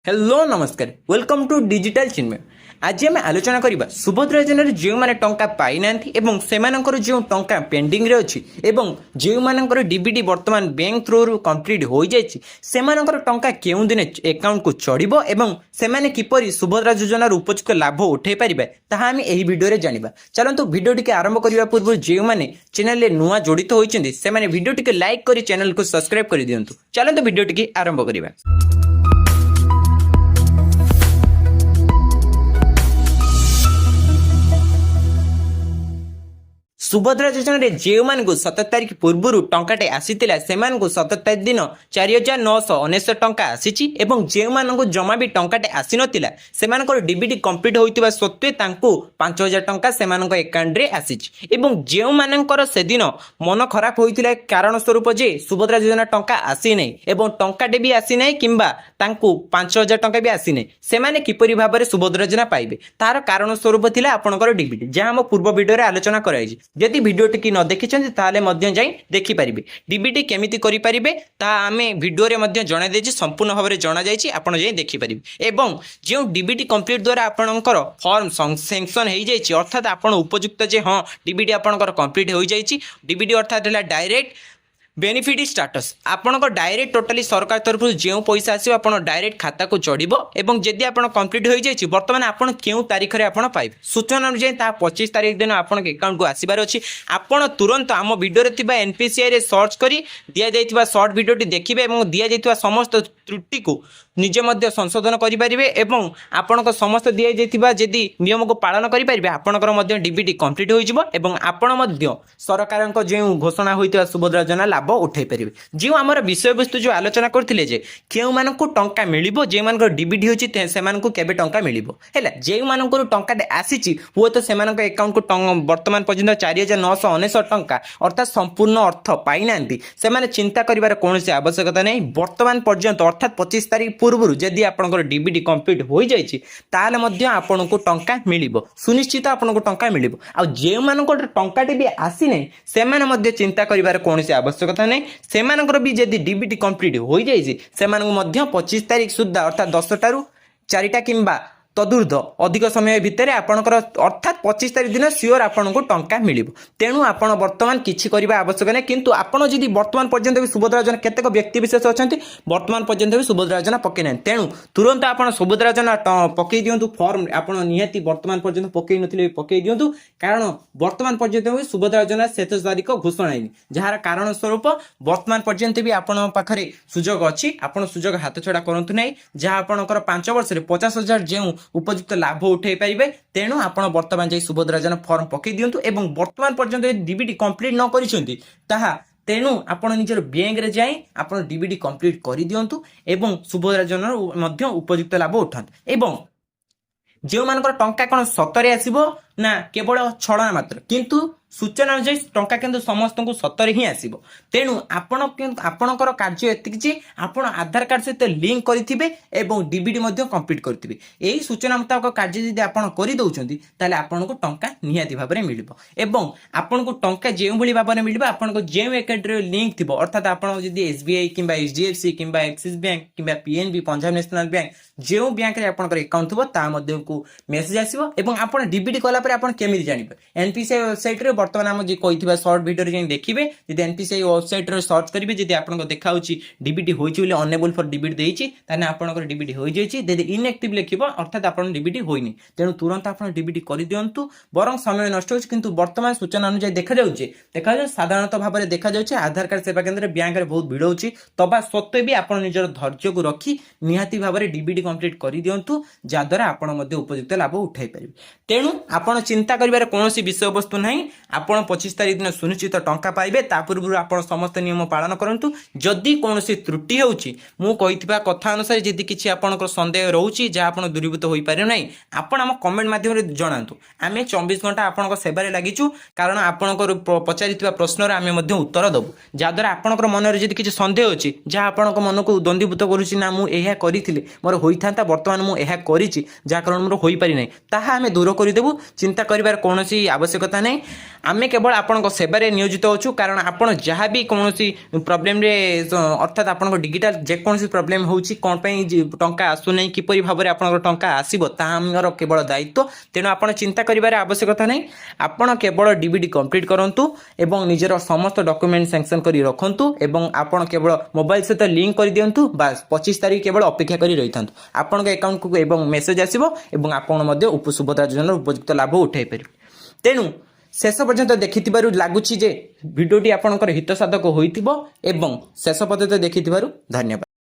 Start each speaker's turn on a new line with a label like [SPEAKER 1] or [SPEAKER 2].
[SPEAKER 1] Hello नमस्कार welcome to digital चिन्मय। आज आम आलोचना करवा सुभद्रा योजन जो मैंने टंका पाई ना जो टंका पेंडिंग रे अच्छी जो मानकर डीबीडी वर्तमान बैंक थ्रू कंप्लीट हो जाए टंका केउं दिन अकाउंट को चढ़ो एवं से किपरि सुभद्रा योजनार उपयुक्त लाभ उठे पारे ताहा आम यही भिडियो जाना। चलतु भिडियो टी आरंभ करने पूर्व जो मैंने चैनल नुआ जड़ित होती से भिडियो टी लाइक कर चैनल को सब्सक्राइब कर दिंतु। चलतु भिडियो टी आरंभ करवा। सुभद्रा योजना जो मान 17 तारिख पूर्व टंकाटे आसी 17 तारिख दिन 4,999 टंका आसी जो मान जमा भी टंकाटे आसी नाला से डीबीडी कंप्लीट होता सत्वे 5,000 टंका से अकाउंट रे आसी जो मानकर से दिन मन खराब होता कारण स्वरूप जे सुभद्रा योजना टंका आसी नहीं टंकाटे भी आसी नहीं किंबा 5,000 टंका भी आसी नहीं से किपरि भाव में सुभद्रा योजना पाइबे तार कारण स्वरूप थिला आपनकर डीबीडी जहाँ हम पूर्व वीडियो रे आलोचना कराई। यदि भिडियो टी न देखी देखिपारे डीबीडी केमिति करि परिबे ता आमे भिडियो रे मध्य जणा देछि संपूर्ण भाव में जना जाइछि आपण जाई देखिपारे एवं जो डीबीडी कंप्लीट द्वारा आपणकर फॉर्म सैंक्शन हो जाइछि अर्थात आपण उपयुक्त जे हाँ डीबीडी आपणकर कंप्लीट हो जाइछि डीबीडी अर्थात डायरेक्ट बेनिफिट स्टाटस आपणकर डायरेक्ट टोटाली सरकार तरफ जो पैसा आसो आप डायरेक्ट खाता को चढ़ो एवं जदि आप कंप्लीट हो जाए बर्तमान आप क्यों तारीख में आप पाइबे सूचना अनुसार 25 तारीख दिन आप अकाउंट को आसबार अच्छी आपड़ तुरंत आम भिडियो एनपीसीआई रे सर्च कर दि जाइए सर्ट भिडियो देखिए और दि जाइए समस्त त्रुटि को निजे मध्य संशोधन करेंगे एवं आपण समस्त दि जाइए जदि नियम को पालन करेंगे आपंकर डीबीडी कंप्लीट हो सरकार जो घोषणा होता सुभद्रा योजना लाभ उठे पारे जो आम विषय वस्तु जो आलोचना करते क्यों मानक टंका मिल जो मान डीबीडी होती केबे टंका मिल जो मान टंका आसी हुए तो से अकाउंट को वर्तमान पर्यटन 4,999 टंका अर्थात संपूर्ण अर्थ पाई ना से चिंता कर कौन आवश्यकता नहीं वर्तमान पर्यंत अर्थात 25 तारीख पूर्व जदि आपंकर डीबीडी कंप्लीट हो जाए आपन को टंका मिल सुनिश्चित आपन को टंका मिल जो मान टंकाटे भी आसी नहीं से चिंता कर कौन आवश्यकता नहीं से भी जदि डीबीडी कंप्लीट हो जाए से 25 तारीख सुधा अर्थात 10 टारू 4टा किंबा तदूर्ध अधिक समय भितर आपणकर अर्थात 25 तारीख दिन सियोर आपन को टंका मिल तेणु आपण वर्तमान किछि करबा आवश्यक नहीं किंतु आपण जदि वर्तमान पर्यंत भी सुभद्रा योजना केतेक व्यक्ति विशेष अच्छा वर्तमान पर्यंत भी सुभद्रा योजना पकई ना तेणु तुरंत आप सुभद्रा योजना पकई दिंतु फॉर्म आपड़ निहाती वर्तमान पर्यंत पकई नथिले पकई दिंतु कारण वर्तमान पर्यंत भी सुभद्रा योजना 27 तारीख घोषणा है जार कारण स्वरूप वर्तमान पर्यंत भी आपण पाखरे सुजोग अच्छी आपण सुजोग हाथ छड़ा करंतु नहीं जहाँ आपणकर 5 वर्ष 50,000 जो उपयुक्त लाभ उठे पारे तेणु आपड़ वर्तमान जाई सुभद्रा योजना फॉर्म पकई दिंतु एवं वर्तमान पर्यंत डीबीडी कंप्लीट न करिसेंती ताहा तेणु आपण निजर बैंक रे जाई आपण डीबीडी कंप्लीट करि दियंतु एवं सुभद्रा योजना मध्य उपयुक्त लाभ उठांतु एवं जो मानकर टंका कौन सतरे आसीबो ना केवल छड़ना मात्र किंतु सूचना अनुसार टंका किंतु समस्त को सतरे ही आसीबो तेणु आपणकर कार्य एतिक जे आपण आधार कार्ड सहित लिंक करिथिबे एवं डीबीडी मध्ये कंप्लीट करिथिबे एही सूचना मुताबिक कार्य जदि आपण करि दउचंती ताले आपण को टंका निहाती भाबरे मिलिबो एवं आपण को टंका जेउ भली भाबरे मिलिबो आपण को जेउ अकाउंट रे लिंक थिबो अर्थात आपण जदि एसबीआई किंबा एचडीएफसी किंबा एक्सिस बैंक किंबा पीएनबी पंजाब नेशनल बैंक जेउ बैंक रे आपणकर अकाउंट थिबो ता मध्ये को मेसेज आसीबो एवं आपण डीबीडी कला पर आपण केमिति जानिबे एनपीसीआई वेबसाइट रे वर्तमान आम जी कही सर्ट भिडियो रे देखिए जब एनपीसीआई वेबसाइट रे सर्च करेंगे जब आपको देखा डीबीडी होइछि अनेबल फॉर डीबीडी देइछि ताने आपनकर डीबीडी हो जाइछि यदि इनएक्टिव लिखिबो अर्थात आपन डीबीडी होइनि तेणु तुरंत आपन डीबीडी करि दियंतु बरं समय नष्ट होछि किंतु वर्तमान सूचना अनुसार देखा जाउछि साधारणतः भाव में देखा जाउछि आधार कार्ड सेवा केंद्र बैंक रे बहुत भिड़ होछि तबा सत्वे भी आपन निजर धैर्य को रखी निहाती भाव में डीबीडी कंप्लीट करि दियंतु जा द्वारा आपन मध्ये उपयुक्त लाभ उठाई परिबे तेणु आपन चिंता करिवार कोनोसी विषय वस्तु नहीं आपन 25 तारीख दिन सुनिश्चित टंका पाइबे ता पूर्व आप समस्त नियम पालन करूँ जदि कौन त्रुटि होउछि मु कहिथिबा कथा अनुसार जदि किछि आपनकर संदेह रहउछि जा आपण दूरीभूत होई पारे नै आपण हम कमेंट माध्यम रे जणांतु आमे 24 घंटा आपनकर सेवारे लागिछु कारण आपनकर पचारिथिबा प्रश्न रे आमे मध्ये उत्तर दबु जा द्वारा आपनकर मन रे जदि किछि संदेह अछि जा आपनकर मन को द्वंद्वीभूत करूछि ना मु एहा करिथिले मोर होइथांता वर्तमान मु एहा करिछि जा कारण मोर होई पारि नै ताहा आमे दूर करि देबु चिंता करिवार कोनोसी आवश्यकता नै आमे केवल आपण सेवारे नियोजित होचु कारण आपण जहाँ भी कौन प्रोब्लेम रे अर्थात आपण डिजिटाल जेकोसी प्रोब्लेम होची कोन पई टंका आसु नै किपरि भाबरे आपण टंका आसीबो ता हमर केवल दायित्व तेणु आपण चिंता करिवार आवश्यकता नै आपण केवल डीबीडी कंप्लीट करंतु एवं निजर समस्त डॉक्यूमेंट सैंक्शन करी रखंतु एवं आपण केवल मोबाइल सहित लिंक कर दियंतु बस 25 तारिख केवल अपेक्षा करी रहिथंतु आपण अकाउंट को एवं मेसेज आसीबो एवं आपण मध्ये उपसुभद्रा योजना उपयुक्त लाभ उठाई परिबे तेणु शेष पर्यंत देखिथिबारु लागुछि जे भिडियोटी आपनकर हित साधक होइथिबो एवं शेष पर्यंत देखिथिबारु धन्यवाद।